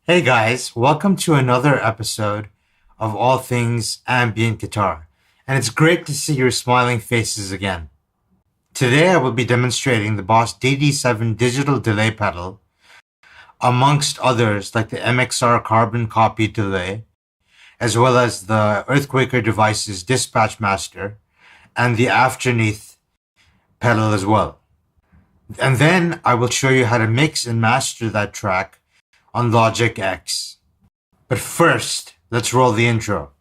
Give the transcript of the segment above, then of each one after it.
Hey guys, welcome to another episode of All Things Ambient Guitar, and it's great to see your smiling faces again. Today I will be demonstrating the Boss DD-7 digital delay pedal, amongst others like the MXR carbon copy delay, as well as the Earthquaker Devices Dispatch Master, and the Afterneath pedal as well. And then I will show you how to mix and master that track on Logic X. But first, let's roll the intro.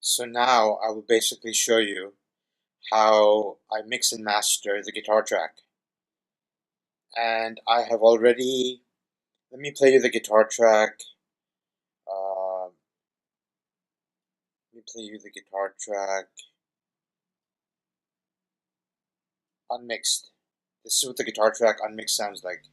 So now I will basically show you how I mix and master the guitar track. And I have already, let me play you the guitar track. Let me play you the guitar track unmixed. This is what the guitar track unmixed sounds like.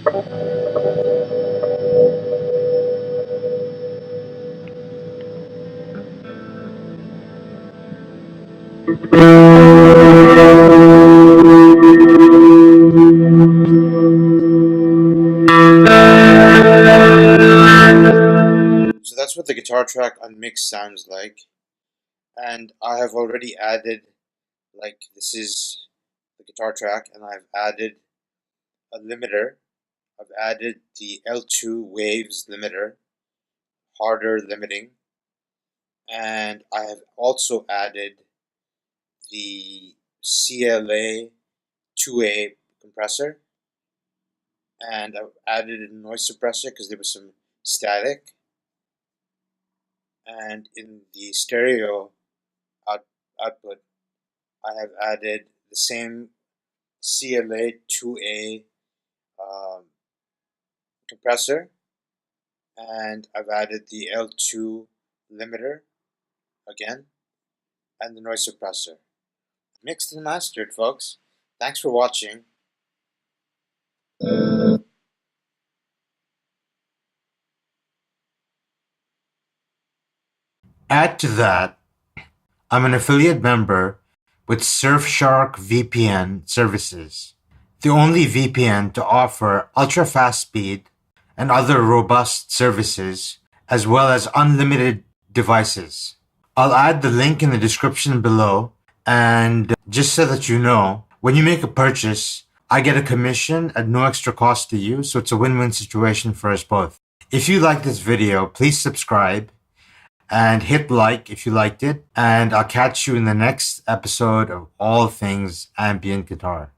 So that's what the guitar track on mix sounds like. And I have already added, like, this is the guitar track, and I've added a limiter. I've added the L2 waves limiter, harder limiting, and I have also added the CLA 2A compressor, and I've added a noise suppressor because there was some static. And in the stereo output, I have added the same CLA 2A compressor, and I've added the L2 limiter again, and the noise suppressor. Mixed and mastered, folks. Thanks for watching. Add to that, I'm an affiliate member with Surfshark VPN services, the only VPN to offer ultra-fast speed and other robust services, as well as unlimited devices. I'll add the link in the description below, and just so that you know, when you make a purchase, I get a commission at no extra cost to you, so it's a win-win situation for us both. If you like this video, please subscribe and hit like if you liked it, and I'll catch you in the next episode of All Things Ambient Guitar.